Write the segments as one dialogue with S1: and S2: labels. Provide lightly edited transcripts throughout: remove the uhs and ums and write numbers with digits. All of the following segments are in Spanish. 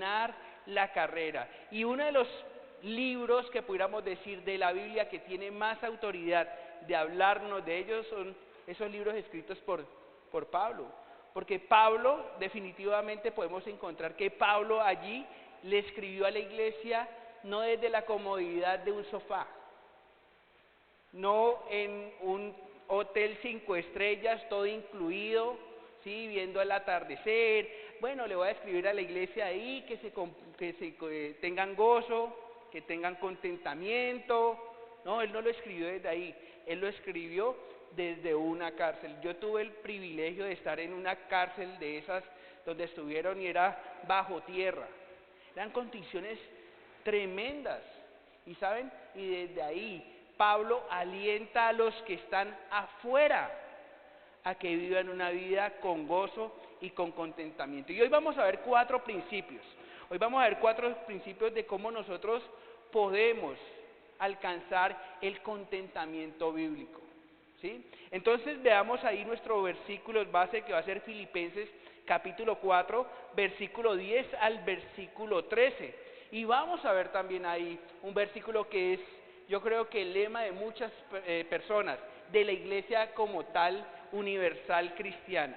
S1: ganar la carrera. Y uno de los libros que pudiéramos decir de la Biblia que tiene más autoridad de hablarnos de ellos son esos libros escritos por Pablo. Porque Pablo, definitivamente podemos encontrar que Pablo allí le escribió a la iglesia no desde la comodidad de un sofá, no en un hotel 5 estrellas, todo incluido, ¿sí? Viendo el atardecer. Bueno, le voy a escribir a la iglesia ahí que tengan gozo, que tengan contentamiento. No, él no lo escribió desde ahí, él lo escribió desde una cárcel. Yo tuve el privilegio de estar en una cárcel de esas donde estuvieron y era bajo tierra. Eran condiciones tremendas. Y saben, y desde ahí Pablo alienta a los que están afuera a que vivan una vida con gozo y con contentamiento. Y hoy vamos a ver 4 principios. Hoy vamos a ver 4 principios de cómo nosotros podemos alcanzar el contentamiento bíblico, ¿sí? Entonces veamos ahí nuestro versículo base, que va a ser Filipenses capítulo 4, versículo 10 al versículo 13. Y vamos a ver también ahí un versículo que es, yo creo que el lema de muchas personas, de la iglesia como tal, universal cristiana.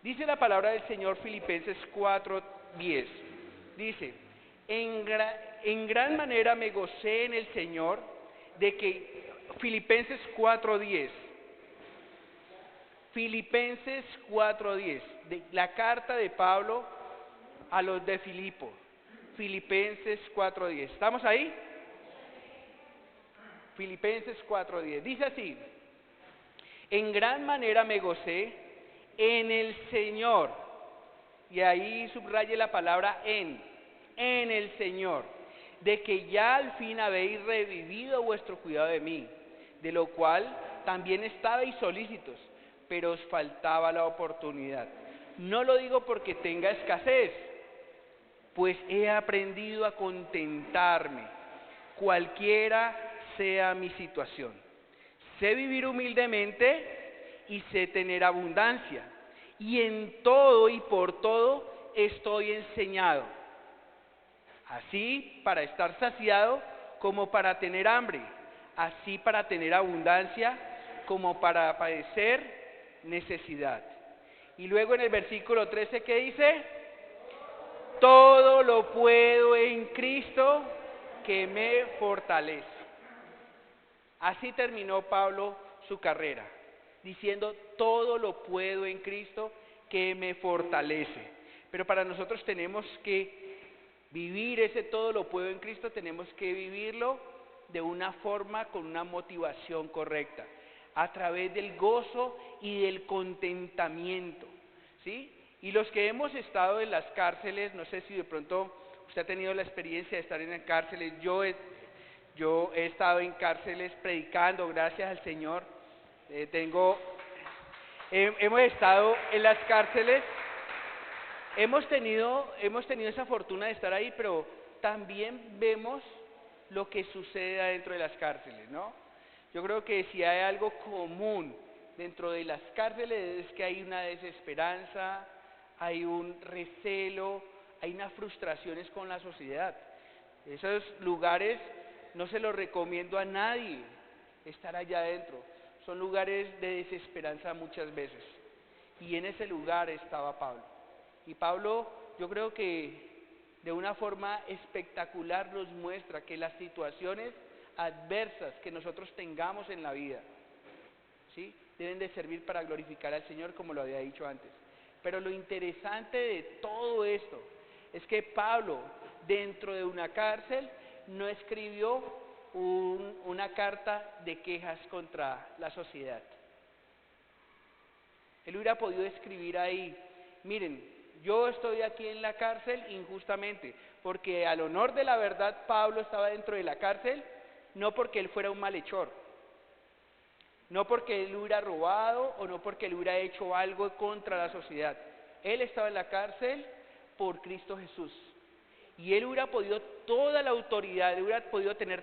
S1: Dice la palabra del Señor, Filipenses 4:10. Dice: en gran manera me gocé en el Señor de que, Filipenses 4:10, Filipenses 4:10, la carta de Pablo a los de Filipo, Filipenses 4:10, ¿estamos ahí? Filipenses 4:10, dice así: en gran manera me gocé en el Señor, y ahí subraye la palabra en el Señor, de que ya al fin habéis revivido vuestro cuidado de mí, de lo cual también estabais solícitos, pero os faltaba la oportunidad. No lo digo porque tenga escasez, pues he aprendido a contentarme, cualquiera sea mi situación. Sé vivir humildemente y sé tener abundancia, y en todo y por todo estoy enseñado, así para estar saciado como para tener hambre, así para tener abundancia como para padecer necesidad. Y luego en el versículo 13, ¿qué dice? Todo lo puedo en Cristo que me fortalece. Así terminó Pablo su carrera, diciendo: todo lo puedo en Cristo que me fortalece. Pero para nosotros tenemos que vivir ese todo lo puedo en Cristo, tenemos que vivirlo de una forma, con una motivación correcta, a través del gozo y del contentamiento, ¿sí? Y los que hemos estado en las cárceles, no sé si de pronto usted ha tenido la experiencia de estar en las cárceles. Yo he estado en cárceles predicando, gracias al Señor. Hemos estado en las cárceles, hemos tenido esa fortuna de estar ahí, pero también vemos lo que sucede adentro de las cárceles, ¿no? Yo creo que si hay algo común dentro de las cárceles es que hay una desesperanza, hay un recelo, hay unas frustraciones con la sociedad. Esos lugares no se los recomiendo a nadie estar allá adentro. Son lugares de desesperanza muchas veces. Y en ese lugar estaba Pablo. Y Pablo, yo creo que de una forma espectacular nos muestra que las situaciones adversas que nosotros tengamos en la vida, ¿sí?, deben de servir para glorificar al Señor, como lo había dicho antes. Pero lo interesante de todo esto es que Pablo, dentro de una cárcel, no escribió una carta de quejas contra la sociedad. Él hubiera podido escribir ahí: miren, yo estoy aquí en la cárcel injustamente, porque al honor de la verdad Pablo estaba dentro de la cárcel, no porque él fuera un malhechor, no porque él hubiera robado o no porque él hubiera hecho algo contra la sociedad. Él estaba en la cárcel por Cristo Jesús. Y él hubiera podido tener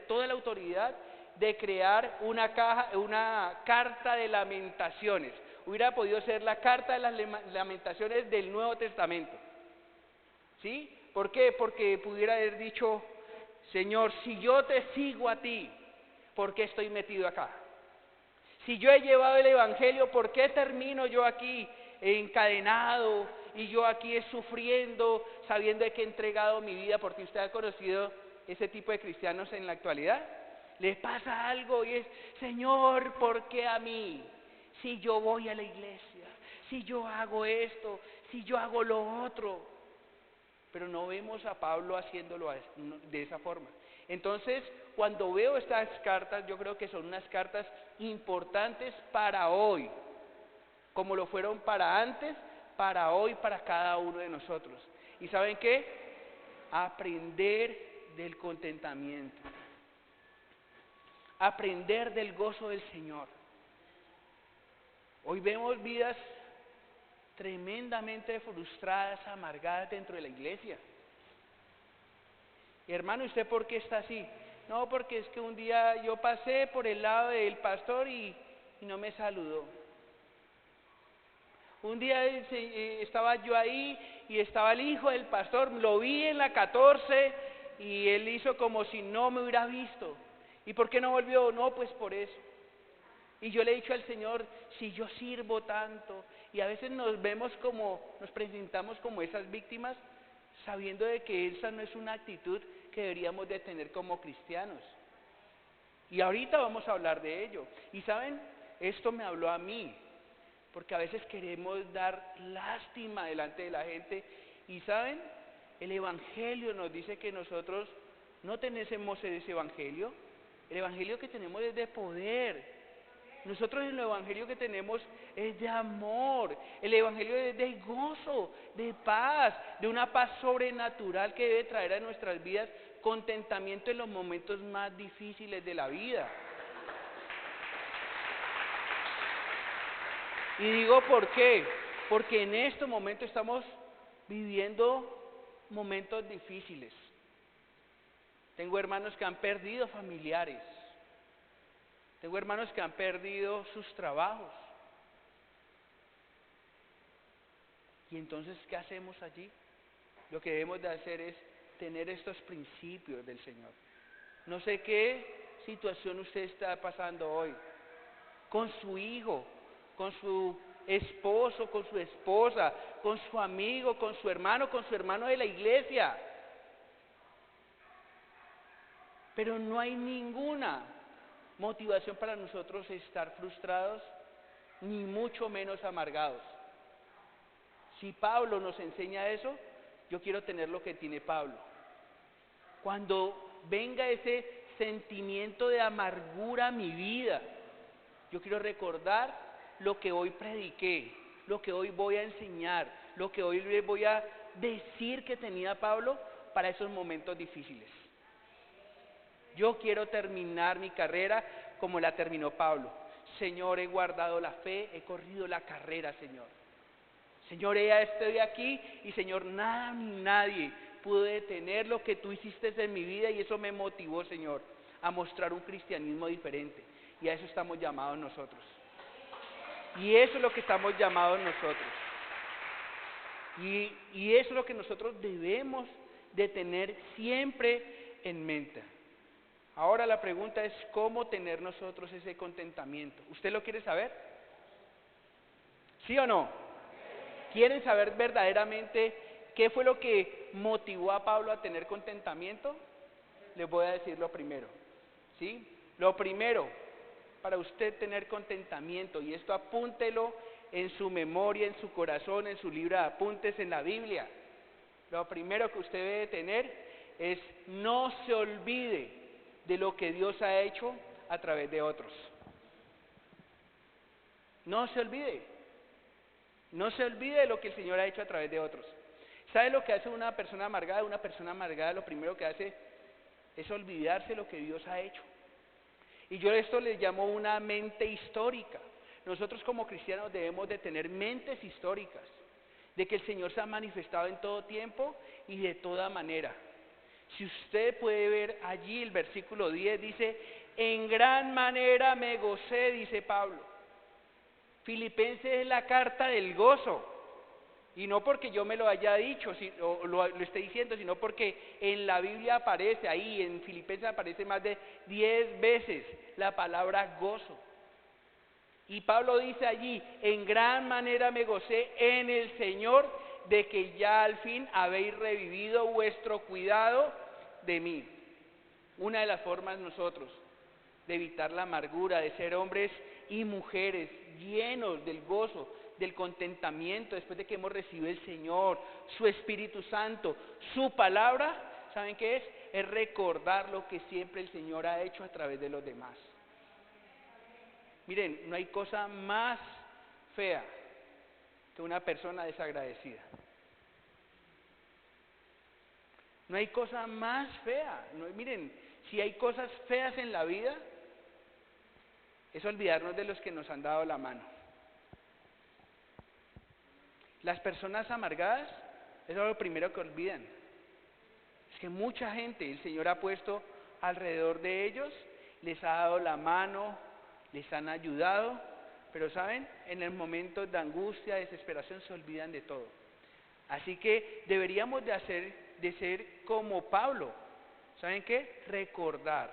S1: toda la autoridad de crear una carta de lamentaciones. Hubiera podido ser la carta de las lamentaciones del Nuevo Testamento, ¿sí? ¿Por qué? Porque pudiera haber dicho, Señor, si yo te sigo a ti, ¿por qué estoy metido acá? Si yo he llevado el Evangelio, ¿por qué termino yo aquí encadenado y yo aquí sufriendo, sabiendo de que he entregado mi vida? Porque usted ha conocido ese tipo de cristianos en la actualidad. Les pasa algo y es, Señor, ¿por qué a mí? Si yo voy a la iglesia, si yo hago esto, si yo hago lo otro. Pero no vemos a Pablo haciéndolo de esa forma. Entonces, cuando veo estas cartas, yo creo que son unas cartas importantes para hoy, como lo fueron para antes, para hoy, para cada uno de nosotros. ¿Y saben qué? Aprender del contentamiento, aprender del gozo del Señor. Hoy vemos vidas tremendamente frustradas, amargadas dentro de la iglesia. Hermano, ¿usted por qué está así? No, porque es que un día yo pasé por el lado del pastor y no me saludó. Un día estaba yo ahí y estaba el hijo del pastor, lo vi en la 14 y él hizo como si no me hubiera visto. ¿Y por qué no volvió? No, pues por eso. Y yo le he dicho al Señor, si yo sirvo tanto, y a veces nos vemos como, nos presentamos como esas víctimas, sabiendo de que esa no es una actitud que deberíamos de tener como cristianos. Y ahorita vamos a hablar de ello. Y saben, esto me habló a mí, porque a veces queremos dar lástima delante de la gente. Y saben, el Evangelio nos dice que nosotros no tenemos ese Evangelio. El Evangelio que tenemos es de poder. Nosotros en el Evangelio que tenemos es de amor, el Evangelio es de gozo, de paz, de una paz sobrenatural que debe traer a nuestras vidas contentamiento en los momentos más difíciles de la vida. Y digo ¿por qué? Porque en este momento estamos viviendo momentos difíciles. Tengo hermanos que han perdido familiares. Tengo hermanos que han perdido sus trabajos. Y entonces, ¿qué hacemos allí? Lo que debemos de hacer es tener estos principios del Señor. No sé qué situación usted está pasando hoy, con su hijo, con su esposo, con su esposa, con su amigo, con su hermano de la iglesia. Pero no hay ninguna motivación para nosotros estar frustrados, ni mucho menos amargados. Si Pablo nos enseña eso, yo quiero tener lo que tiene Pablo. Cuando venga ese sentimiento de amargura a mi vida, yo quiero recordar lo que hoy prediqué, lo que hoy voy a enseñar, lo que hoy les voy a decir que tenía Pablo para esos momentos difíciles. Yo quiero terminar mi carrera como la terminó Pablo. Señor, he guardado la fe, he corrido la carrera, Señor. Señor, estoy aquí y Señor, nada ni nadie pudo detener lo que tú hiciste en mi vida y eso me motivó, Señor, a mostrar un cristianismo diferente. Y a eso estamos llamados nosotros. Y eso es lo que estamos llamados nosotros. Y eso es lo que nosotros debemos de tener siempre en mente. Ahora la pregunta es ¿cómo tener nosotros ese contentamiento? ¿Usted lo quiere saber? ¿Sí o no? ¿Quieren saber verdaderamente qué fue lo que motivó a Pablo a tener contentamiento? Les voy a decir lo primero, ¿sí? Lo primero, para usted tener contentamiento, y esto apúntelo en su memoria, en su corazón, en su libro de apuntes, en la Biblia. Lo primero que usted debe tener es no se olvide de lo que Dios ha hecho a través de otros. No se olvide. No se olvide de lo que el Señor ha hecho a través de otros. ¿Sabe lo que hace una persona amargada? Una persona amargada lo primero que hace es olvidarse de lo que Dios ha hecho. Y yo esto le llamo una mente histórica. Nosotros como cristianos debemos de tener mentes históricas, de que el Señor se ha manifestado en todo tiempo y de toda manera. Si usted puede ver allí el versículo 10 dice, en gran manera me gocé, dice Pablo. Filipenses es la carta del gozo. Y no porque yo me lo haya dicho, o lo esté diciendo, sino porque en la Biblia aparece, ahí en Filipenses aparece más de 10 veces la palabra gozo. Y Pablo dice allí, en gran manera me gocé en el Señor de que ya al fin habéis revivido vuestro cuidado de mí. Una de las formas nosotros de evitar la amargura, de ser hombres y mujeres llenos del gozo, del contentamiento, después de que hemos recibido el Señor, su Espíritu Santo, su palabra, ¿saben qué es? Es recordar lo que siempre el Señor ha hecho a través de los demás. Miren, no hay cosa más fea que una persona desagradecida. No hay cosa más fea. No, miren, si hay cosas feas en la vida, es olvidarnos de los que nos han dado la mano. Las personas amargadas, eso es lo primero que olvidan. Es que mucha gente, el Señor ha puesto alrededor de ellos, les ha dado la mano, les han ayudado, pero ¿saben? En el momento de angustia, desesperación, se olvidan de todo. Así que deberíamos de ser como Pablo. ¿Saben qué? Recordar.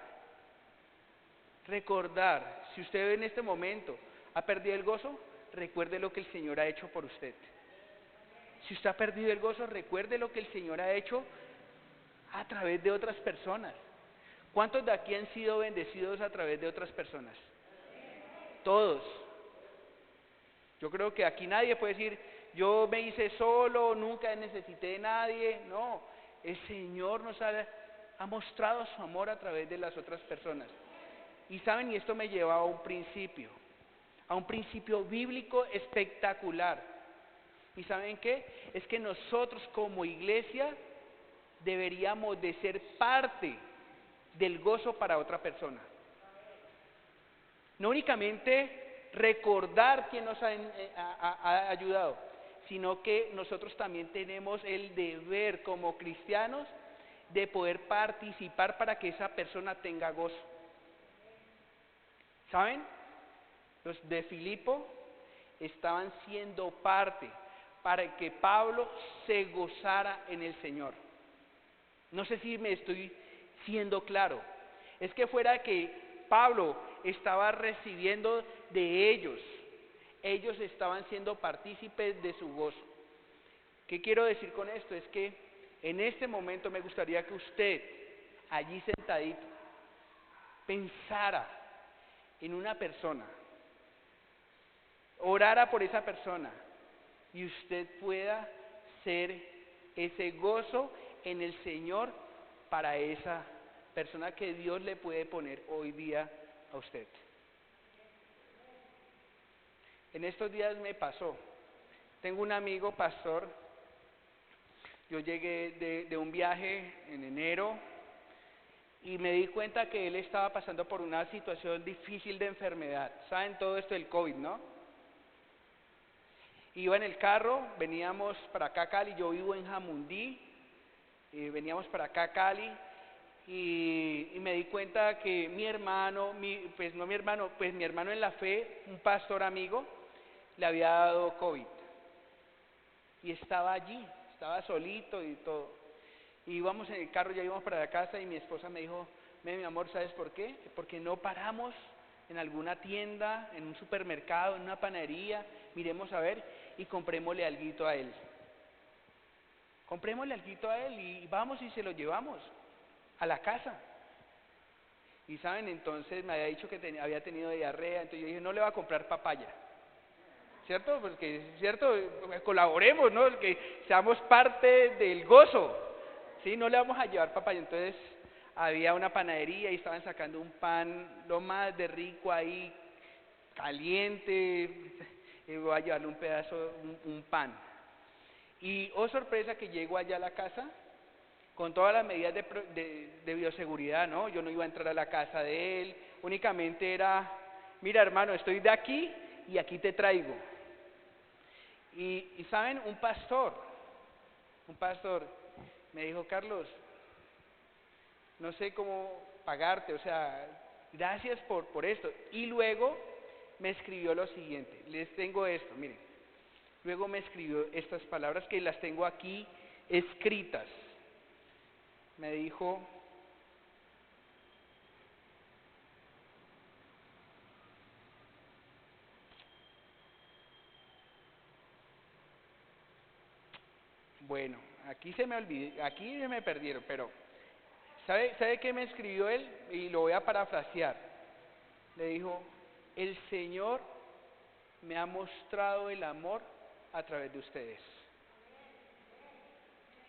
S1: Si usted en este momento ha perdido el gozo, recuerde lo que el Señor ha hecho por usted. Si usted ha perdido el gozo, recuerde lo que el Señor ha hecho a través de otras personas. ¿Cuántos de aquí han sido bendecidos a través de otras personas? Todos. Yo creo que aquí nadie puede decir, yo me hice solo, nunca necesité de nadie. No, el Señor nos ha mostrado su amor a través de las otras personas. Y saben, y esto me lleva a un principio bíblico espectacular. ¿Y saben qué? Es que nosotros como iglesia deberíamos de ser parte del gozo para otra persona. No únicamente recordar quién nos ha ayudado, sino que nosotros también tenemos el deber como cristianos de poder participar para que esa persona tenga gozo. ¿Saben? Los de Filipo estaban siendo parte para que Pablo se gozara en el Señor. No sé si me estoy siendo claro. Es que fuera que Pablo estaba recibiendo de ellos estaban siendo partícipes de su gozo. ¿Qué quiero decir con esto? Es que en este momento me gustaría que usted, allí sentadito, pensara en una persona, orara por esa persona y usted pueda ser ese gozo en el Señor para esa persona que Dios le puede poner hoy día a usted. En estos días me pasó, tengo un amigo pastor, yo llegué de un viaje en enero y me di cuenta que él estaba pasando por una situación difícil de enfermedad. ¿Saben todo esto del COVID, no? Iba en el carro, veníamos para acá a Cali, yo vivo en Jamundí, veníamos para acá a Cali y me di cuenta que mi hermano en la fe, un pastor amigo, le había dado COVID. Y estaba allí, estaba solito y todo. Y íbamos en el carro, ya íbamos para la casa y mi esposa me dijo, mi amor, ¿sabes por qué? Porque no paramos en alguna tienda, en un supermercado, en una panadería, miremos a ver y comprémosle alguito a él. Comprémosle alguito a él y vamos y se lo llevamos a la casa. Y saben, entonces me había dicho que había tenido diarrea, entonces yo dije, no le voy a comprar papaya. ¿Cierto? Porque, ¿cierto? Colaboremos, ¿no? Que seamos parte del gozo. ¿Sí? No le vamos a llevar papaya. Entonces, había una panadería y estaban sacando un pan, lo más de rico ahí, caliente. Y voy a llevarle un pedazo, un pan. Y, oh sorpresa, que llego allá a la casa con todas las medidas de bioseguridad, ¿no? Yo no iba a entrar a la casa de él, únicamente era, mira hermano, estoy de aquí y aquí te traigo. Y saben, un pastor me dijo, Carlos, no sé cómo pagarte, o sea, gracias por esto. Y luego me escribió lo siguiente, les tengo esto, miren, luego me escribió estas palabras que las tengo aquí escritas. Me dijo: bueno, aquí se me olvidó, aquí se me perdieron, pero ¿sabe qué me escribió él? Y lo voy a parafrasear. Le dijo: el Señor me ha mostrado el amor a través de ustedes.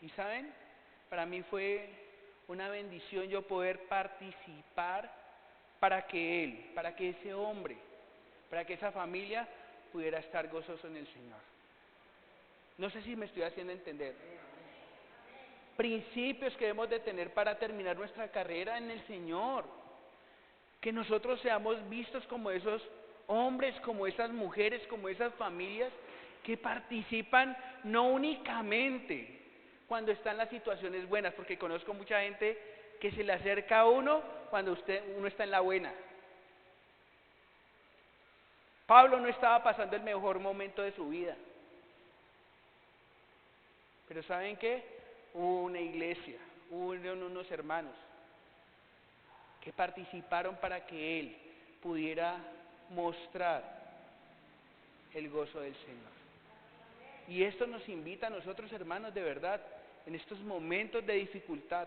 S1: Y saben, para mí fue una bendición yo poder participar para que él, para que ese hombre, para que esa familia pudiera estar gozoso en el Señor. No sé si me estoy haciendo entender. Principios que debemos de tener para terminar nuestra carrera en el Señor. Que nosotros seamos vistos como esos hombres, como esas mujeres, como esas familias que participan no únicamente cuando están las situaciones buenas, porque conozco mucha gente que se le acerca a uno cuando uno está en la buena. Pablo no estaba pasando el mejor momento de su vida. Pero ¿saben qué? Hubo una iglesia, hubo unos hermanos que participaron para que él pudiera mostrar el gozo del Señor. Y esto nos invita a nosotros, hermanos, de verdad, en estos momentos de dificultad.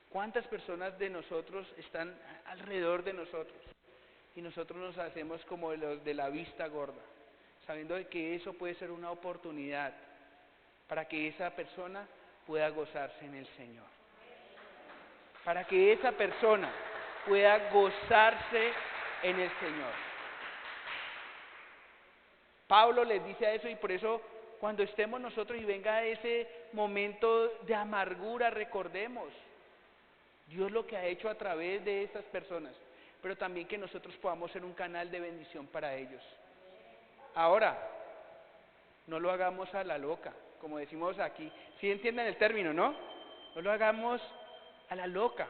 S1: ¿Cuántas personas de nosotros están alrededor de nosotros? Y nosotros nos hacemos como los de la vista gorda, sabiendo de que eso puede ser una oportunidad para que esa persona pueda gozarse en el Señor. Para que esa persona pueda gozarse en el Señor. Pablo les dice a eso, y por eso cuando estemos nosotros y venga ese momento de amargura, recordemos Dios lo que ha hecho a través de estas personas, pero también que nosotros podamos ser un canal de bendición para ellos. Ahora, no lo hagamos a la loca, como decimos aquí. ¿Sí entienden el término, no? No lo hagamos a la loca.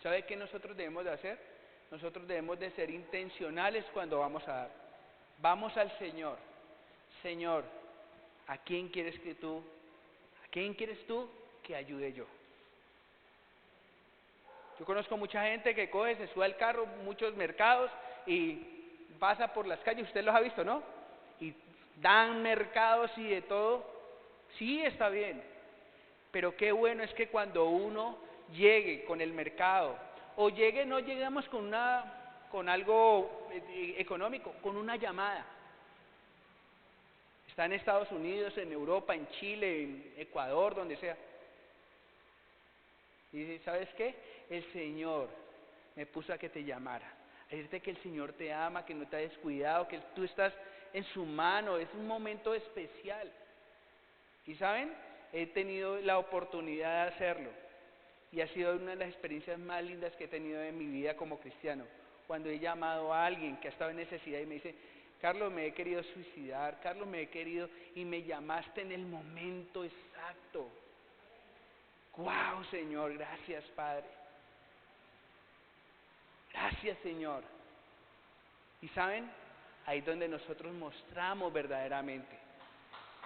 S1: ¿Sabe qué nosotros debemos de hacer? Nosotros debemos de ser intencionales cuando vamos a dar. Vamos al Señor. Señor, ¿a quién quieres tú que ayude yo? Yo conozco mucha gente que coge, se sube al carro, muchos mercados, y pasa por las calles, usted los ha visto, ¿no? Y dan mercados y de todo. Sí, está bien, pero qué bueno es que cuando uno llegue con el mercado, o llegue, no llegamos con algo económico, con una llamada. Está en Estados Unidos, en Europa, en Chile, en Ecuador, donde sea. Y dice: ¿sabes qué? El Señor me puso a que te llamara, a decirte que el Señor te ama, que no te ha descuidado, que tú estás en su mano. Es un momento especial. Y ¿saben? He tenido la oportunidad de hacerlo, y ha sido una de las experiencias más lindas que he tenido en mi vida como cristiano, cuando he llamado a alguien que ha estado en necesidad y me dice: Carlos, me he querido suicidar, Carlos, me he querido, y me llamaste en el momento exacto. ¡Wow, Señor! Gracias, Padre. Gracias, Señor. Y ¿saben? Ahí es donde nosotros mostramos verdaderamente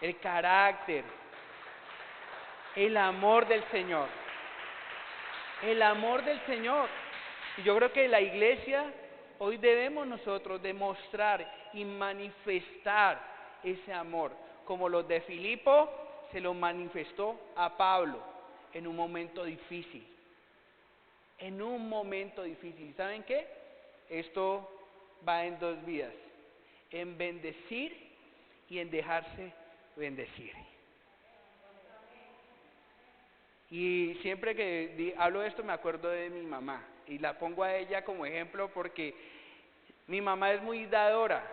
S1: el carácter, el amor del Señor. El amor del Señor. Y yo creo que la iglesia, hoy debemos nosotros demostrar y manifestar ese amor, como los de Filipo se lo manifestó a Pablo en un momento difícil. En un momento difícil. ¿Saben qué? Esto va en dos vías: en bendecir y en dejarse bendecir. Y siempre que hablo de esto me acuerdo de mi mamá, y la pongo a ella como ejemplo porque mi mamá es muy dadora,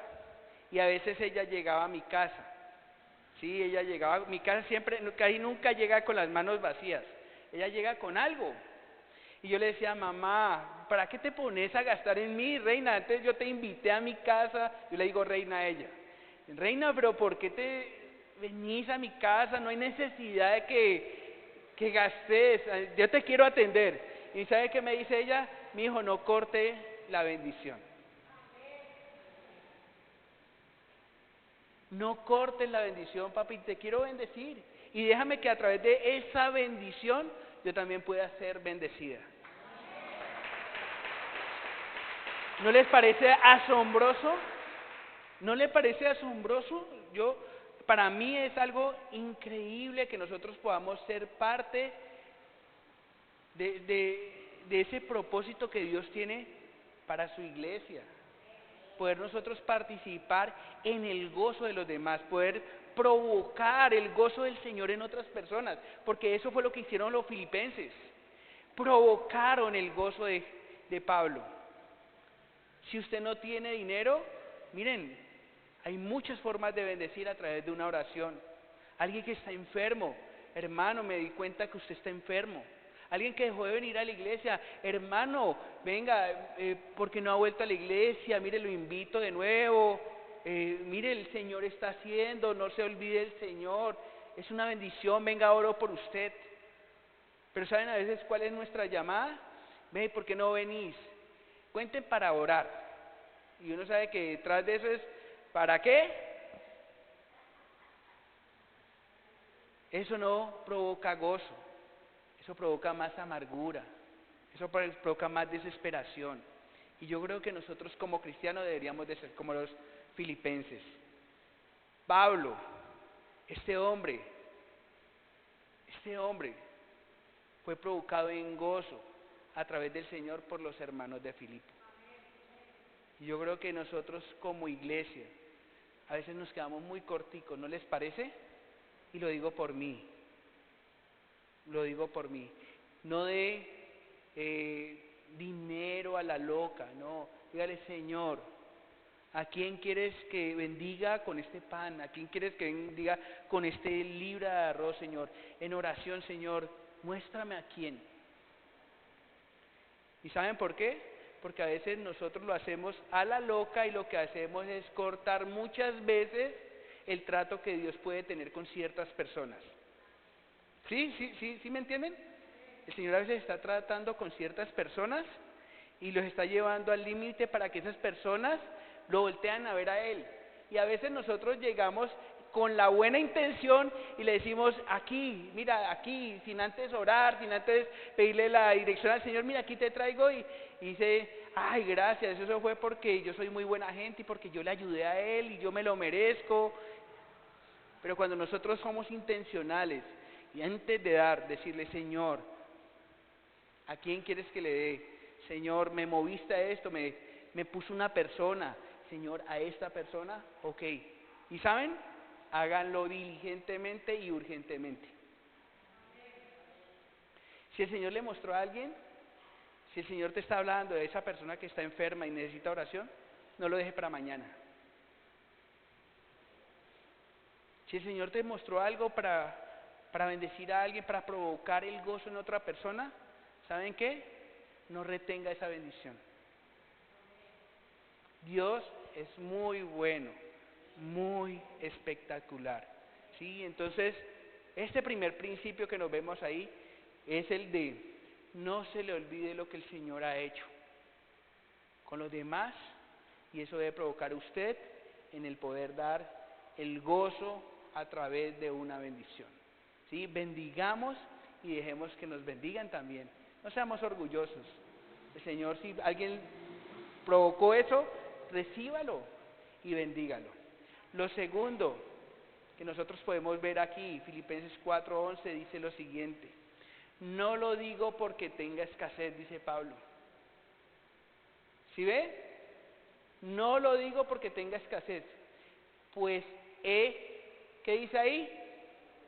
S1: y a veces ella llegaba a mi casa. Sí, ella llegaba a mi casa, siempre, casi nunca llega con las manos vacías, ella llega con algo. Y yo le decía: mamá, ¿para qué te pones a gastar en mí, reina? Antes yo te invité a mi casa. Yo le digo reina a ella: reina, pero ¿por qué te venís a mi casa? No hay necesidad de que gastes, yo te quiero atender. ¿Y sabe qué me dice ella? Mi hijo, no corte la bendición. No cortes la bendición, papi, te quiero bendecir. Y déjame que a través de esa bendición yo también pueda ser bendecida. ¿No les parece asombroso? ¿No le parece asombroso? Para mí es algo increíble que nosotros podamos ser parte de ese propósito que Dios tiene para su iglesia. Poder nosotros participar en el gozo de los demás, poder provocar el gozo del Señor en otras personas, porque eso fue lo que hicieron los filipenses. Provocaron el gozo de Pablo. Si usted no tiene dinero, miren, hay muchas formas de bendecir a través de una oración. Alguien que está enfermo, hermano, me di cuenta que usted está enfermo. Alguien que dejó de venir a la iglesia, hermano, venga, porque no ha vuelto a la iglesia, mire, lo invito de nuevo, mire, el Señor está haciendo, no se olvide del Señor, es una bendición, venga, oro por usted. Pero ¿saben a veces cuál es nuestra llamada? Ve, ¿por qué no venís? Cuenten para orar. Y uno sabe que detrás de eso es, ¿para qué? Eso no provoca gozo. Eso provoca más amargura, eso provoca más desesperación. Y yo creo que nosotros como cristianos deberíamos de ser como los filipenses. Pablo, este hombre fue provocado en gozo a través del Señor por los hermanos de Filipo. Y yo creo que nosotros como iglesia a veces nos quedamos muy corticos, ¿no les parece? Y lo digo por mí. No de dinero a la loca, no. Dígale, Señor, ¿a quién quieres que bendiga con este pan? ¿A quién quieres que bendiga con este libra de arroz, Señor? En oración, Señor, muéstrame a quién. ¿Y saben por qué? Porque a veces nosotros lo hacemos a la loca y lo que hacemos es cortar muchas veces el trato que Dios puede tener con ciertas personas. ¿Sí me entienden? El Señor a veces está tratando con ciertas personas y los está llevando al límite para que esas personas lo voltean a ver a Él. Y a veces nosotros llegamos con la buena intención y le decimos, aquí, mira, aquí, sin antes orar, sin antes pedirle la dirección al Señor, mira, aquí te traigo y dice, ay, gracias, eso fue porque yo soy muy buena gente y porque yo le ayudé a Él y yo me lo merezco. Pero cuando nosotros somos intencionales y antes de dar, decirle, Señor, ¿a quién quieres que le dé? Señor, me moviste a esto, me puso una persona. Señor, a esta persona, ok. ¿Y saben? Háganlo diligentemente y urgentemente. Si el Señor le mostró a alguien, si el Señor te está hablando de esa persona que está enferma y necesita oración, no lo deje para mañana. Si el Señor te mostró algo para bendecir a alguien, para provocar el gozo en otra persona, ¿saben qué? No retenga esa bendición. Dios es muy bueno, muy espectacular. ¿Sí? Entonces, este primer principio que nos vemos ahí es el de no se le olvide lo que el Señor ha hecho con los demás, y eso debe provocar usted en el poder dar el gozo a través de una bendición. ¿Sí? Bendigamos y dejemos que nos bendigan también. No seamos orgullosos. El Señor, si alguien provocó eso, recíbalo y bendígalo. Lo segundo que nosotros podemos ver aquí, Filipenses 4:11 dice lo siguiente: no lo digo porque tenga escasez, dice Pablo. ¿Sí ve? No lo digo porque tenga escasez, pues ¿qué dice ahí?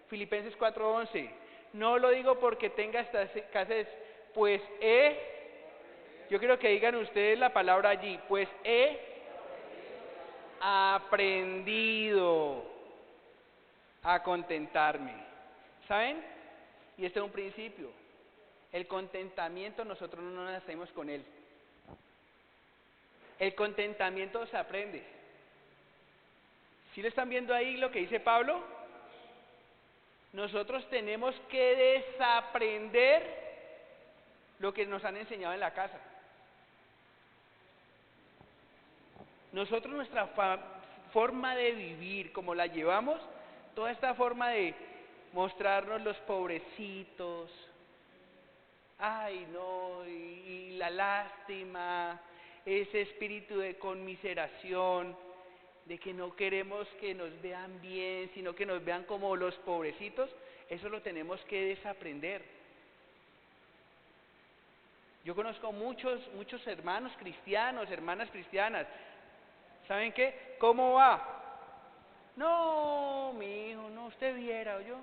S1: Filipenses 4:11. No lo digo porque tenga escasez, pues yo quiero que digan ustedes la palabra allí, pues he aprendido a contentarme. ¿Saben? Y este es un principio. El contentamiento nosotros no nacemos con él. El contentamiento se aprende. ¿Sí lo están viendo ahí lo que dice Pablo? Nosotros tenemos que desaprender lo que nos han enseñado en la casa. Nosotros, nuestra forma de vivir, como la llevamos, toda esta forma de mostrarnos los pobrecitos, ay no, y la lástima, ese espíritu de conmiseración, de que no queremos que nos vean bien, sino que nos vean como los pobrecitos, eso lo tenemos que desaprender. Yo conozco muchos hermanos cristianos, hermanas cristianas. ¿Saben qué? ¿Cómo va? No, mi hijo, no, usted viera, ¿oyó?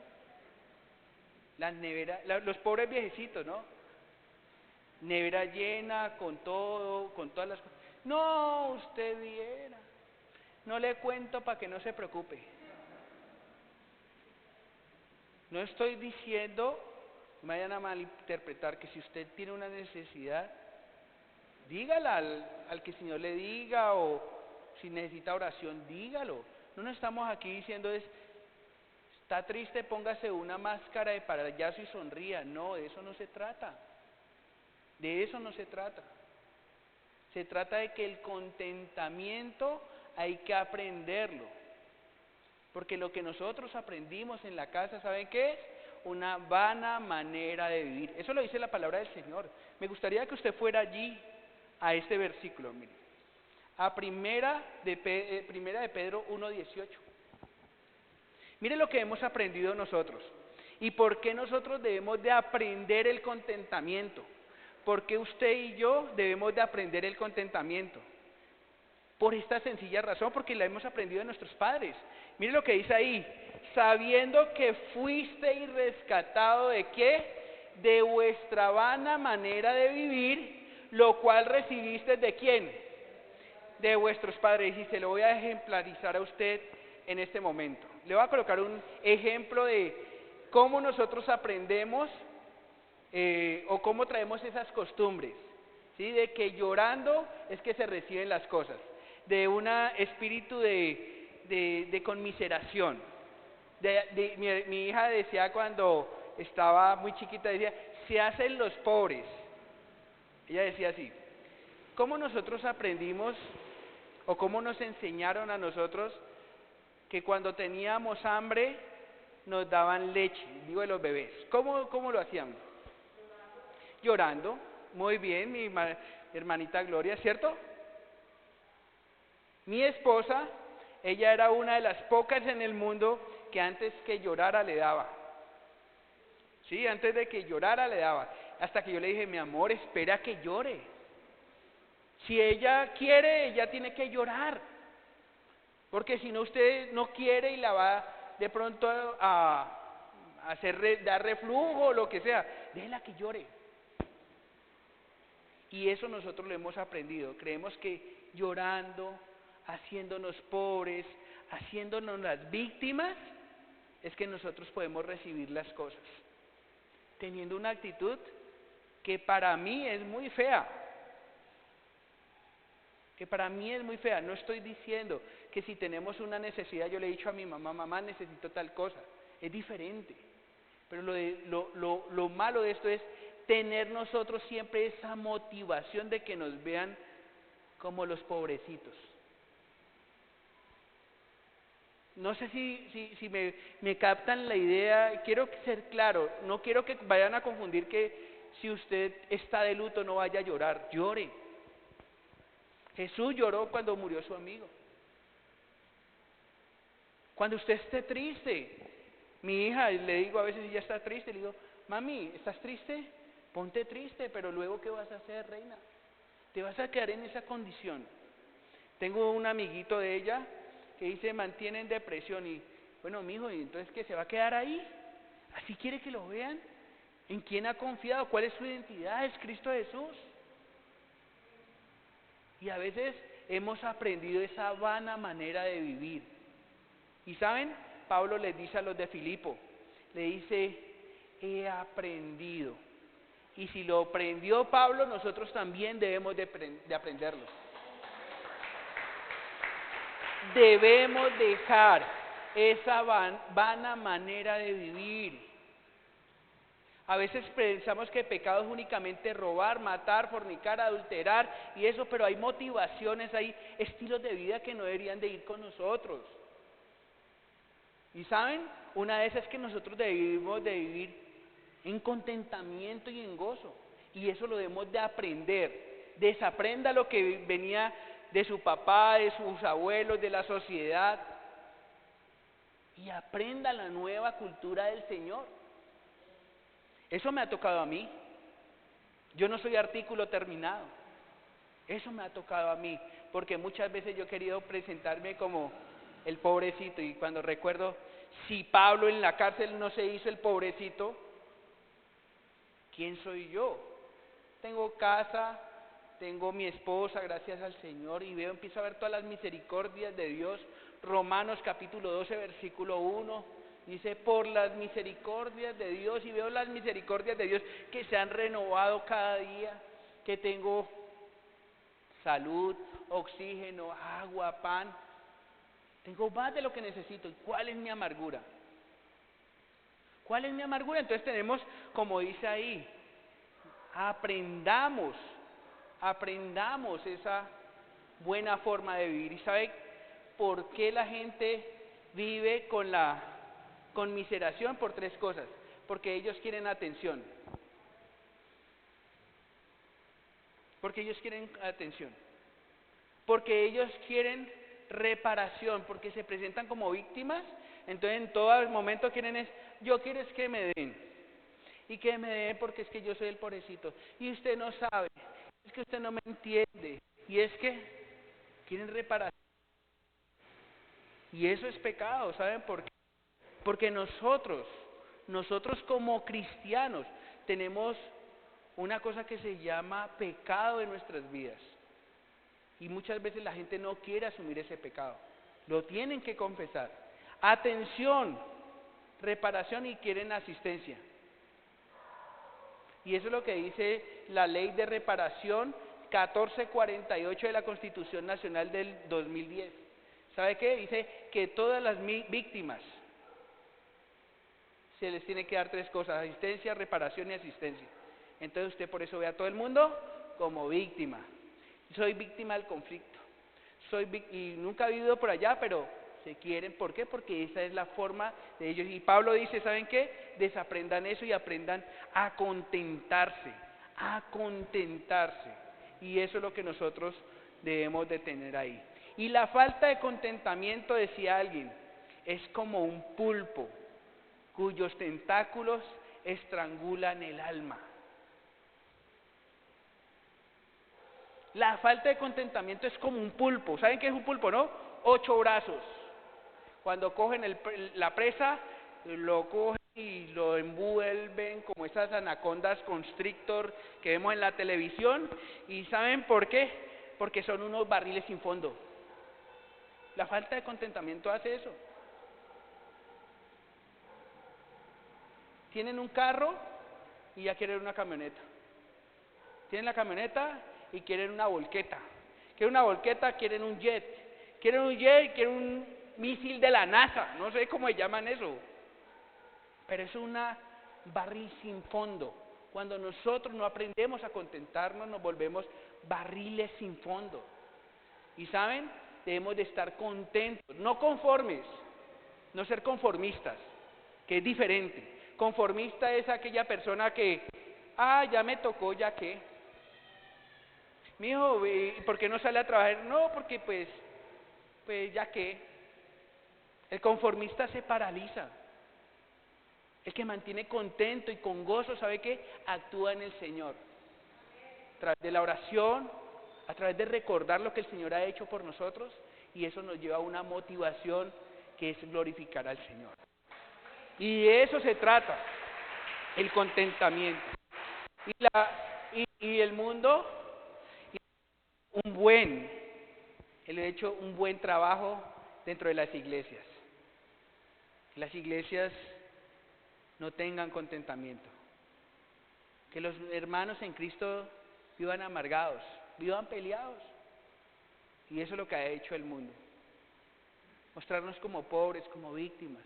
S1: Las neveras, los pobres viejecitos, ¿no? Nevera llena, con todo, con todas las cosas. No, usted viera. No le cuento para que no se preocupe. No estoy diciendo, no me vayan a malinterpretar, que si usted tiene una necesidad, dígala al que el Señor le diga, o si necesita oración, dígalo. No nos estamos aquí diciendo está triste, póngase una máscara de payaso y sonría. No, de eso no se trata. De eso no se trata. Se trata de que el contentamiento hay que aprenderlo. Porque lo que nosotros aprendimos en la casa, ¿saben qué es? Una vana manera de vivir. Eso lo dice la palabra del Señor. Me gustaría que usted fuera allí a este versículo, mire. A primera de Pedro 1:18. Mire lo que hemos aprendido nosotros. ¿Y por qué nosotros debemos de aprender el contentamiento? ¿Por qué usted y yo debemos de aprender el contentamiento? Por esta sencilla razón, porque la hemos aprendido de nuestros padres. Mire lo que dice ahí, sabiendo que fuisteis rescatado ¿de qué? De vuestra vana manera de vivir, lo cual recibiste ¿de quién? De vuestros padres. Y se lo voy a ejemplarizar a usted en este momento. Le voy a colocar un ejemplo de cómo nosotros aprendemos o cómo traemos esas costumbres, ¿sí? De que llorando es que se reciben las cosas, de un espíritu de conmiseración. Mi hija decía cuando estaba muy chiquita, decía, se hacen los pobres. Ella decía así. ¿Cómo nosotros aprendimos o cómo nos enseñaron a nosotros que cuando teníamos hambre nos daban leche, digo de los bebés? ¿Cómo lo hacíamos? Llorando. Muy bien, mi hermanita Gloria, ¿cierto? Mi esposa, ella era una de las pocas en el mundo que antes que llorara le daba. Sí, antes de que llorara le daba. Hasta que yo le dije, mi amor, espera que llore. Si ella quiere, ella tiene que llorar. Porque si no, usted no quiere y la va de pronto a dar reflujo o lo que sea. Déjela que llore. Y eso nosotros lo hemos aprendido. Creemos que llorando, haciéndonos pobres, haciéndonos las víctimas, es que nosotros podemos recibir las cosas. Teniendo una actitud que para mí es muy fea. Que para mí es muy fea. No estoy diciendo que si tenemos una necesidad, yo le he dicho a mi mamá, mamá, necesito tal cosa. Es diferente. Pero lo malo de esto es tener nosotros siempre esa motivación de que nos vean como los pobrecitos. No sé si me captan la idea. Quiero ser claro, no quiero que vayan a confundir que si usted está de luto no vaya a llorar, llore. Jesús lloró cuando murió su amigo. Cuando usted esté triste, mi hija, le digo a veces ella está triste, le digo, mami, ¿estás triste? Ponte triste, pero luego ¿qué vas a hacer, reina? Te vas a quedar en esa condición. Tengo un amiguito de ella que dice, mantiene en depresión y, bueno, mijo, ¿y entonces qué se va a quedar ahí? ¿Así quiere que lo vean? ¿En quién ha confiado? ¿Cuál es su identidad? Es Cristo Jesús. Y a veces hemos aprendido esa vana manera de vivir. Y ¿saben? Pablo les dice a los de Filipo, le dice, he aprendido. Y si lo aprendió Pablo, nosotros también debemos de aprenderlo. Debemos dejar esa vana manera de vivir. A veces pensamos que pecado es únicamente robar, matar, fornicar, adulterar y eso, pero hay motivaciones, hay estilos de vida que no deberían de ir con nosotros. Y saben, una de esas es que nosotros debemos de vivir en contentamiento y en gozo. Y eso lo debemos de aprender. Desaprenda lo que venía de su papá, de sus abuelos, de la sociedad. Y aprenda la nueva cultura del Señor. Eso me ha tocado a mí. Yo no soy artículo terminado. Eso me ha tocado a mí. Porque muchas veces yo he querido presentarme como el pobrecito. Y cuando recuerdo, si Pablo en la cárcel no se hizo el pobrecito, ¿quién soy yo? Tengo casa, tengo mi esposa, gracias al Señor, y empiezo a ver todas las misericordias de Dios. Romanos capítulo 12, versículo 1, dice, por las misericordias de Dios, y veo las misericordias de Dios que se han renovado cada día, que tengo salud, oxígeno, agua, pan, tengo más de lo que necesito. ¿Y cuál es mi amargura? ¿Cuál es mi amargura? Entonces tenemos, como dice ahí, aprendamos esa buena forma de vivir. ¿Y sabe por qué la gente vive con conmiseración? Por tres cosas. Porque ellos quieren atención. Porque ellos quieren atención. Porque ellos quieren reparación. Porque se presentan como víctimas. Entonces en todo momento quieren yo quiero es que me den. Y que me den porque es que yo soy el pobrecito. Y usted no sabe. Es que usted no me entiende. Y es que quieren reparación. Y eso es pecado. ¿Saben por qué? Porque nosotros como cristianos tenemos una cosa que se llama pecado en nuestras vidas. Y muchas veces la gente no quiere asumir ese pecado. Lo tienen que confesar. Atención, reparación y quieren asistencia. Y eso es lo que dice la ley de reparación 1448 de la Constitución Nacional del 2010. ¿Sabe qué? Dice que todas las víctimas se les tiene que dar tres cosas: asistencia, reparación y asistencia. Entonces usted por eso ve a todo el mundo como víctima. Soy víctima del conflicto. Y nunca he vivido por allá, pero se quieren. ¿Por qué? Porque esa es la forma de ellos. Y Pablo dice, ¿saben qué? Desaprendan eso y aprendan a contentarse. A contentarse. Y eso es lo que nosotros debemos de tener ahí. Y la falta de contentamiento, decía alguien, es como un pulpo cuyos tentáculos estrangulan el alma. La falta de contentamiento es como un pulpo. ¿Saben qué es un pulpo, no? 8 brazos. Cuando cogen la presa, lo cogen y lo envuelven como esas anacondas constrictor que vemos en la televisión. ¿Y saben por qué? Porque son unos barriles sin fondo. La falta de contentamiento hace eso. Tienen un carro y ya quieren una camioneta. Tienen la camioneta y quieren una volqueta. Quieren una volqueta, quieren un jet. Quieren un jet, quieren un misil de la NASA. No sé cómo se llaman eso. Pero es una barril sin fondo. Cuando nosotros no aprendemos a contentarnos, nos volvemos barriles sin fondo. Y ¿saben? Debemos de estar contentos, no conformes, no ser conformistas, que es diferente. Conformista es aquella persona que, ya me tocó, ya que. Mijo, ¿por qué no sale a trabajar? No, porque pues ya que. El conformista se paraliza. El que mantiene contento y con gozo, ¿sabe qué? Actúa en el Señor. A través de la oración, a través de recordar lo que el Señor ha hecho por nosotros, y eso nos lleva a una motivación que es glorificar al Señor. Y de eso se trata, el contentamiento. Y el mundo, él ha hecho un buen trabajo dentro de las iglesias. Las iglesias no tengan contentamiento. Que los hermanos en Cristo vivan amargados, vivan peleados. Y eso es lo que ha hecho el mundo. Mostrarnos como pobres, como víctimas.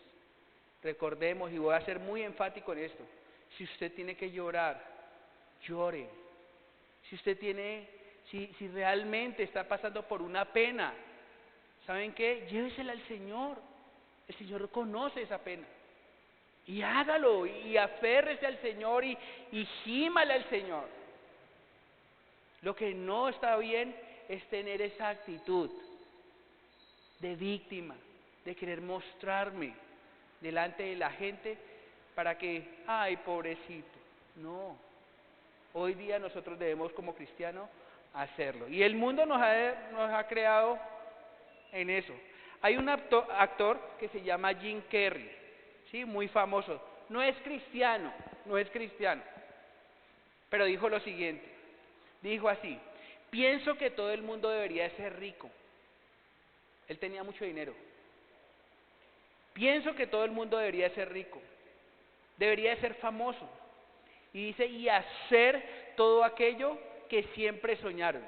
S1: Recordemos, y voy a ser muy enfático en esto, Si usted tiene que llorar, llore. Si realmente está pasando por una pena, ¿saben qué? Llévesela al Señor. El Señor conoce esa pena. Y hágalo, y aférrese al Señor, y gímale al Señor. Lo que no está bien es tener esa actitud de víctima, de querer mostrarme delante de la gente para que, ay, pobrecito. No, hoy día nosotros debemos como cristianos hacerlo. Y el mundo nos ha creado en eso. Hay un actor que se llama Jim Carrey, ¿sí? Muy famoso. No es cristiano, pero dijo lo siguiente. Dijo así: pienso que todo el mundo debería ser rico. Él tenía mucho dinero. Pienso que todo el mundo debería ser rico, debería ser famoso. Y dice, y hacer todo aquello que siempre soñaron.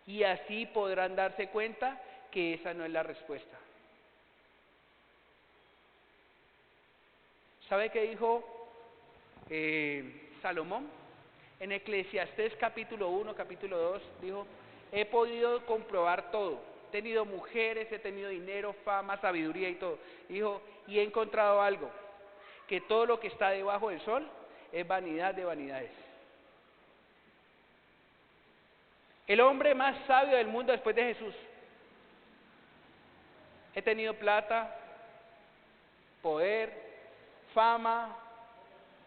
S1: Y así podrán darse cuenta que esa no es la respuesta. ¿Sabe qué dijo Salomón? En Eclesiastés capítulo 1, capítulo 2, dijo, he podido comprobar todo. He tenido mujeres, he tenido dinero, fama, sabiduría y todo. Dijo, y he encontrado algo, que todo lo que está debajo del sol es vanidad de vanidades. El hombre más sabio del mundo después de Jesús. He tenido plata, poder, fama,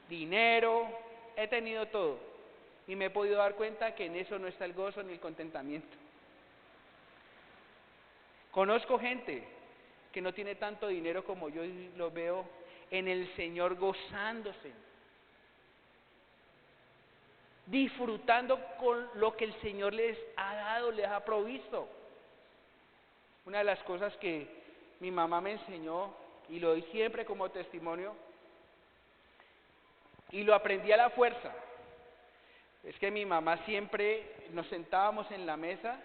S1: dinero, he tenido todo. Y me he podido dar cuenta que en eso no está el gozo ni el contentamiento. Conozco gente que no tiene tanto dinero como yo y lo veo en el Señor gozándose, disfrutando con lo que el Señor les ha dado, les ha provisto. Una de las cosas que mi mamá me enseñó, y lo doy siempre como testimonio, y lo aprendí a la fuerza, es que mi mamá siempre nos sentábamos en la mesa,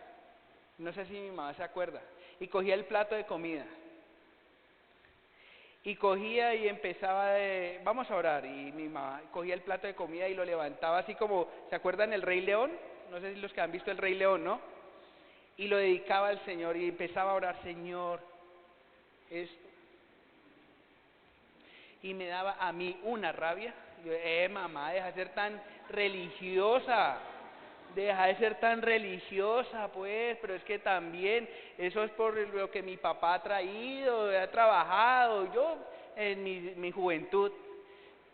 S1: no sé si mi mamá se acuerda, y cogía el plato de comida. Y cogía y empezaba vamos a orar, y mi mamá cogía el plato de comida y lo levantaba así como, ¿se acuerdan el Rey León? No sé si los que han visto el Rey León, ¿no? Y lo dedicaba al Señor y empezaba a orar, Señor, esto. Y me daba a mí una rabia. Yo, mamá, deja de ser tan religiosa, pues, pero es que también eso es por lo que mi papá ha traído, ha trabajado, yo en mi juventud,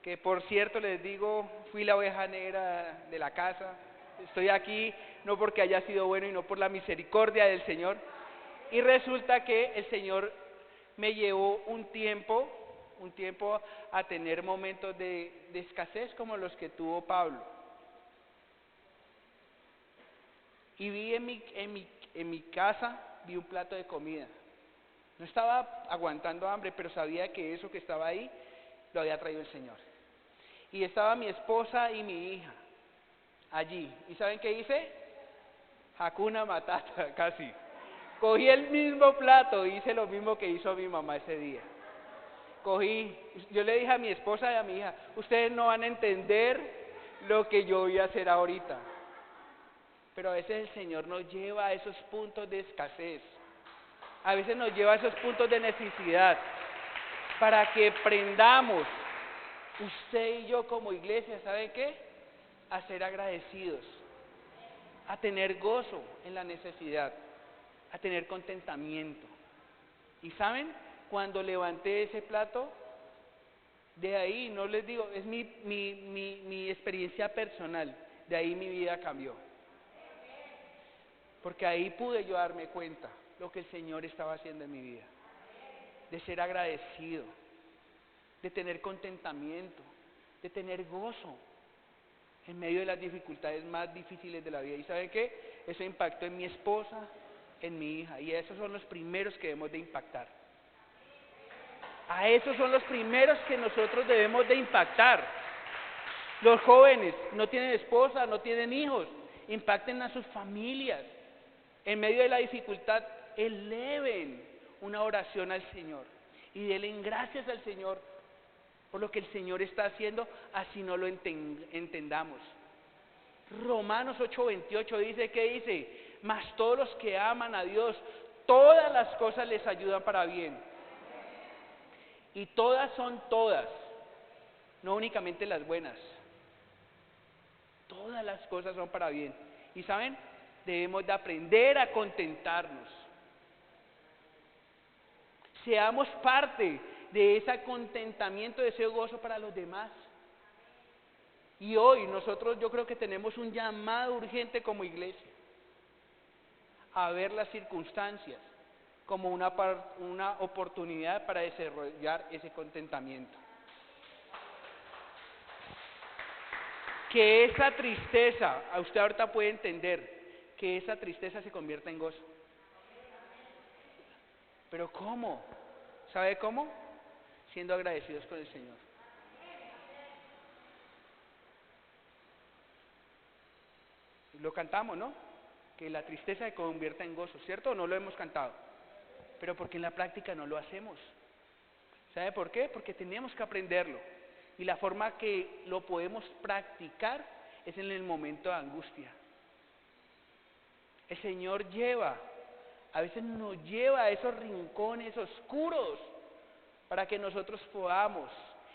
S1: que por cierto les digo, fui la oveja negra de la casa, estoy aquí no porque haya sido bueno y no por la misericordia del Señor, y resulta que el Señor me llevó un tiempo a tener momentos de escasez como los que tuvo Pablo. Y vi en mi casa, vi un plato de comida. No estaba aguantando hambre, pero sabía que eso que estaba ahí lo había traído el Señor. Y estaba mi esposa y mi hija allí. ¿Y saben qué hice? Hakuna Matata, casi. Cogí el mismo plato, hice lo mismo que hizo mi mamá ese día. Yo le dije a mi esposa y a mi hija, ustedes no van a entender lo que yo voy a hacer ahorita. Pero a veces el Señor nos lleva a esos puntos de escasez, a veces nos lleva a esos puntos de necesidad, para que aprendamos, usted y yo como iglesia, ¿sabe qué? A ser agradecidos, a tener gozo en la necesidad, a tener contentamiento. ¿Y saben? Cuando levanté ese plato, de ahí, no les digo, es mi experiencia personal, de ahí mi vida cambió. Porque ahí pude yo darme cuenta lo que el Señor estaba haciendo en mi vida. De ser agradecido, de tener contentamiento, de tener gozo en medio de las dificultades más difíciles de la vida. ¿Y saben qué? Eso impactó en mi esposa, en mi hija. Y esos son los primeros que debemos de impactar. A esos son los primeros que nosotros debemos de impactar. Los jóvenes no tienen esposa, no tienen hijos. Impacten a sus familias. En medio de la dificultad, eleven una oración al Señor y denle gracias al Señor por lo que el Señor está haciendo, así no lo entendamos. Romanos 8:28 dice, ¿qué dice? Mas todos los que aman a Dios, todas las cosas les ayudan para bien. Y todas son todas, no únicamente las buenas. Todas las cosas son para bien. Y ¿saben? Debemos de aprender a contentarnos. Seamos parte de ese contentamiento, de ese gozo para los demás. Y hoy nosotros yo creo que tenemos un llamado urgente como iglesia a ver las circunstancias como una oportunidad para desarrollar ese contentamiento. Que esa tristeza, a usted ahorita puede entender, que esa tristeza se convierta en gozo. ¿Pero cómo? ¿Sabe cómo? Siendo agradecidos con el Señor. Lo cantamos, ¿no? Que la tristeza se convierta en gozo, ¿cierto? ¿O no lo hemos cantado? Pero porque en la práctica no lo hacemos. ¿Sabe por qué? Porque tenemos que aprenderlo. Y la forma que lo podemos practicar es en el momento de angustia. El Señor a veces nos lleva a esos rincones oscuros para que nosotros podamos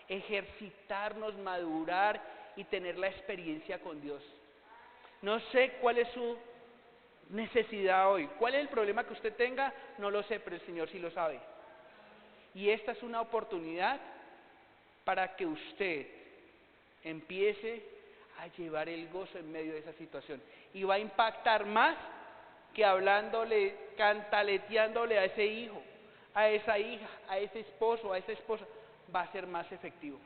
S1: ejercitarnos, madurar y tener la experiencia con Dios. No sé cuál es su necesidad hoy, cuál es el problema que usted tenga, no lo sé, pero el Señor sí lo sabe. Y esta es una oportunidad para que usted empiece a llevar el gozo en medio de esa situación. Y va a impactar más que hablándole, cantaleteándole a ese hijo, a esa hija, a ese esposo, a esa esposa. Va a ser más efectivo.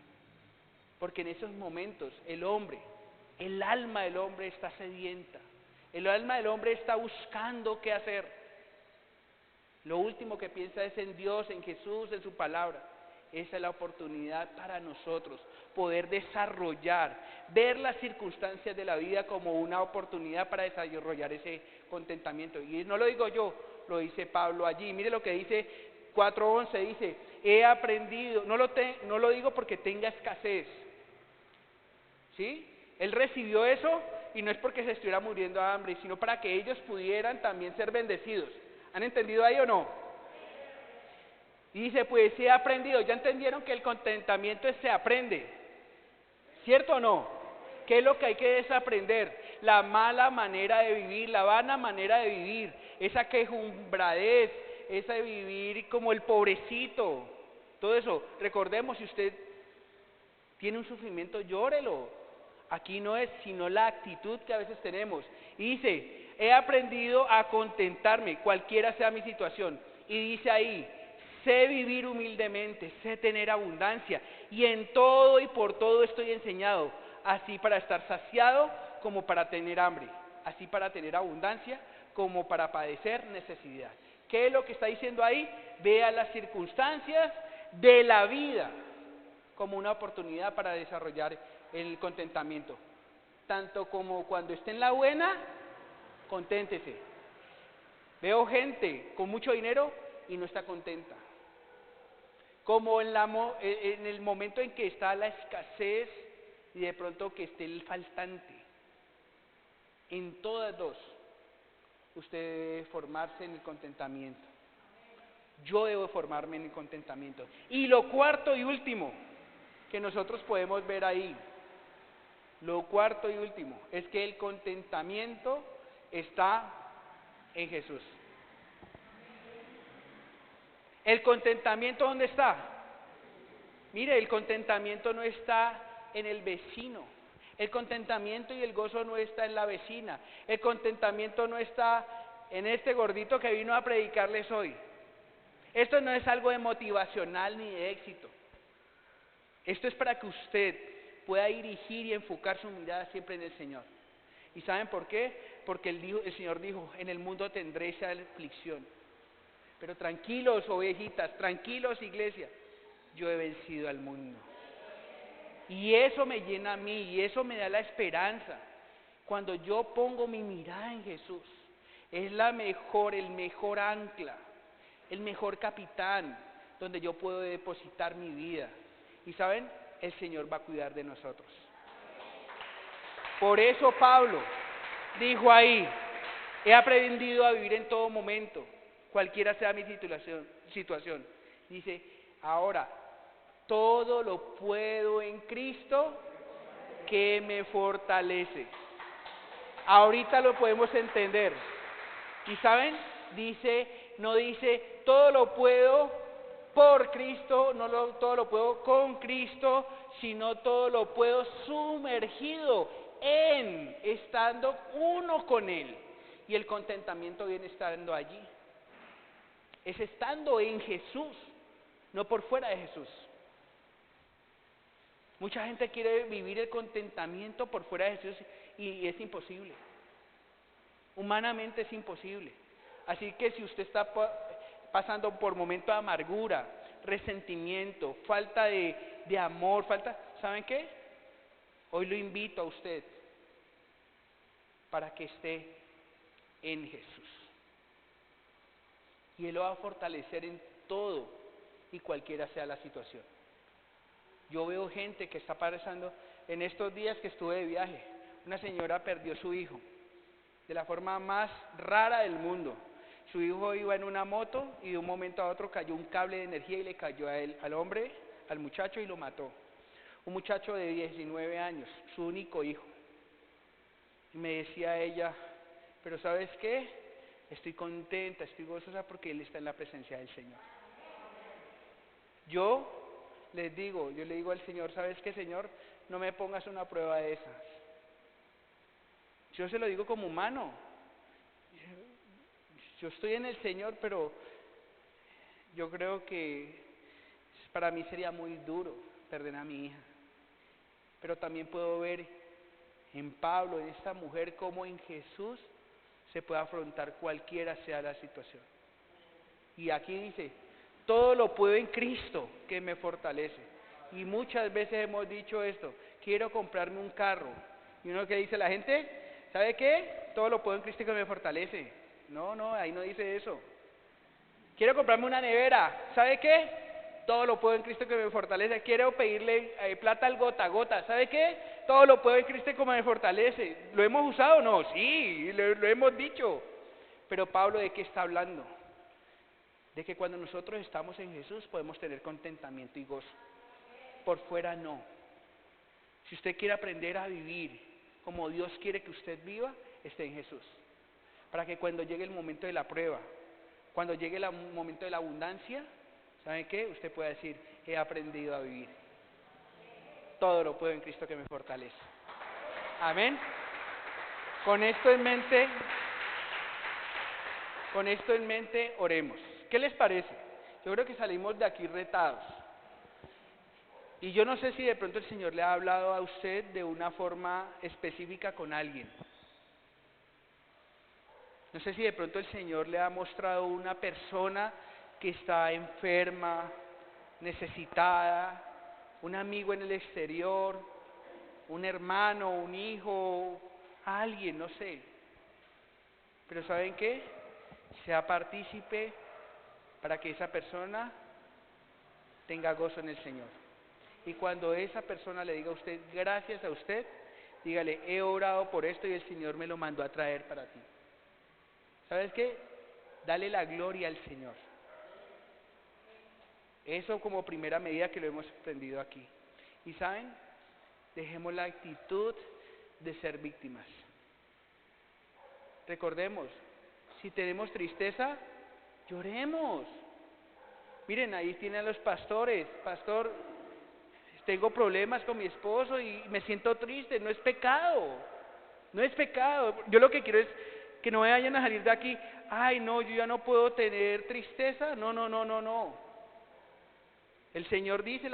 S1: Porque en esos momentos el alma del hombre está sedienta. El alma del hombre está buscando qué hacer. Lo último que piensa es en Dios, en Jesús, en su palabra. Esa es la oportunidad para nosotros, poder desarrollar, ver las circunstancias de la vida como una oportunidad para desarrollar ese contentamiento. Y no lo digo yo, lo dice Pablo allí. Mire lo que dice 4:11, dice, he aprendido, no lo digo porque tenga escasez, ¿sí? Él recibió eso y no es porque se estuviera muriendo de hambre, sino para que ellos pudieran también ser bendecidos. ¿Han entendido ahí o no? Y dice, pues he aprendido, ya entendieron que el contentamiento se aprende, ¿cierto o no? ¿Qué es lo que hay que desaprender? La mala manera de vivir, la vana manera de vivir, esa quejumbradez, esa de vivir como el pobrecito, todo eso. Recordemos, si usted tiene un sufrimiento, llórelo. Aquí no es sino la actitud que a veces tenemos. Y dice, he aprendido a contentarme, cualquiera sea mi situación. Y dice ahí, sé vivir humildemente, sé tener abundancia, y en todo y por todo estoy enseñado, así para estar saciado como para tener hambre, así para tener abundancia como para padecer necesidad. ¿Qué es lo que está diciendo ahí? Vea las circunstancias de la vida como una oportunidad para desarrollar el contentamiento. Tanto como cuando esté en la buena, conténtese. Veo gente con mucho dinero y no está contenta. Como en el momento en que está la escasez y de pronto que esté el faltante. En todas dos, usted debe formarse en el contentamiento. Yo debo formarme en el contentamiento. Y lo cuarto y último que nosotros podemos ver ahí, lo cuarto y último, es que el contentamiento está en Jesús. ¿El contentamiento dónde está? Mire, el contentamiento no está en el vecino. El contentamiento y el gozo no está en la vecina. El contentamiento no está en este gordito que vino a predicarles hoy. Esto no es algo de motivacional ni de éxito. Esto es para que usted pueda dirigir y enfocar su mirada siempre en el Señor. ¿Y saben por qué? Porque el Señor dijo, en el mundo tendréis aflicción. Pero tranquilos, ovejitas, tranquilos, iglesia, yo he vencido al mundo. Y eso me llena a mí, y eso me da la esperanza. Cuando yo pongo mi mirada en Jesús, es el mejor ancla, el mejor capitán, donde yo puedo depositar mi vida. Y ¿saben? el Señor va a cuidar de nosotros. Por eso Pablo dijo ahí, he aprendido a vivir en todo momento, cualquiera sea mi situación. Dice, ahora, todo lo puedo en Cristo que me fortalece. Ahorita lo podemos entender. ¿Y saben? No dice, todo lo puedo por Cristo, todo lo puedo con Cristo, sino todo lo puedo sumergido estando uno con Él. Y el contentamiento viene estando allí. Es estando en Jesús, no por fuera de Jesús. Mucha gente quiere vivir el contentamiento por fuera de Jesús y es imposible. Humanamente es imposible. Así que si usted está pasando por momentos de amargura, resentimiento, falta de amor, ¿saben qué? Hoy lo invito a usted para que esté en Jesús. Y Él lo va a fortalecer en todo y cualquiera sea la situación. Yo veo gente que está pasando, en estos días que estuve de viaje, una señora perdió su hijo, de la forma más rara del mundo. Su hijo iba en una moto y de un momento a otro cayó un cable de energía y le cayó a él, al hombre, al muchacho, y lo mató. Un muchacho de 19 años, su único hijo. Y me decía ella, pero ¿sabes qué? Estoy contenta, estoy gozosa porque él está en la presencia del Señor. Yo le digo al Señor, ¿sabes qué, Señor? No me pongas una prueba de esas. Yo se lo digo como humano. Yo estoy en el Señor, pero yo creo que para mí sería muy duro perder a mi hija. Pero también puedo ver en Pablo, en esta mujer, cómo en Jesús se puede afrontar cualquiera sea la situación. Y aquí dice, todo lo puedo en Cristo que me fortalece. Y muchas veces hemos dicho esto, quiero comprarme un carro. Y uno que dice la gente, ¿sabe qué? Todo lo puedo en Cristo que me fortalece. No, ahí no dice eso. Quiero comprarme una nevera, ¿sabe qué? Todo lo puedo en Cristo que me fortalece. Quiero pedirle plata al gota a gota, ¿sabe qué? Todo lo puedo en Cristo que me fortalece. ¿Lo hemos usado o no? Sí, lo hemos dicho. Pero Pablo, ¿de qué está hablando? De que cuando nosotros estamos en Jesús podemos tener contentamiento y gozo. Por fuera no. Si usted quiere aprender a vivir como Dios quiere que usted viva, esté en Jesús. Para que cuando llegue el momento de la prueba, cuando llegue el momento de la abundancia, ¿saben qué? Usted puede decir, he aprendido a vivir. Todo lo puedo en Cristo que me fortalece. Amén. Con esto en mente, oremos. ¿Qué les parece? Yo creo que salimos de aquí retados. Y yo no sé si de pronto el Señor le ha hablado a usted de una forma específica con alguien. No sé si de pronto el Señor le ha mostrado una persona que está enferma, necesitada, un amigo en el exterior, un hermano, un hijo, alguien, no sé. Pero ¿saben qué? Sea partícipe para que esa persona tenga gozo en el Señor. Y cuando esa persona le diga a usted, gracias a usted, dígale, he orado por esto y el Señor me lo mandó a traer para ti. ¿Sabes qué? Dale la gloria al Señor. Eso como primera medida que lo hemos aprendido aquí. Y ¿saben? Dejemos la actitud de ser víctimas. Recordemos, si tenemos tristeza, lloremos. Miren, ahí tienen a los pastores. Pastor, tengo problemas con mi esposo y me siento triste. No es pecado. No es pecado. Yo lo que quiero es que no vayan a salir de aquí. Ay, no, yo ya no puedo tener tristeza. No. El Señor dice,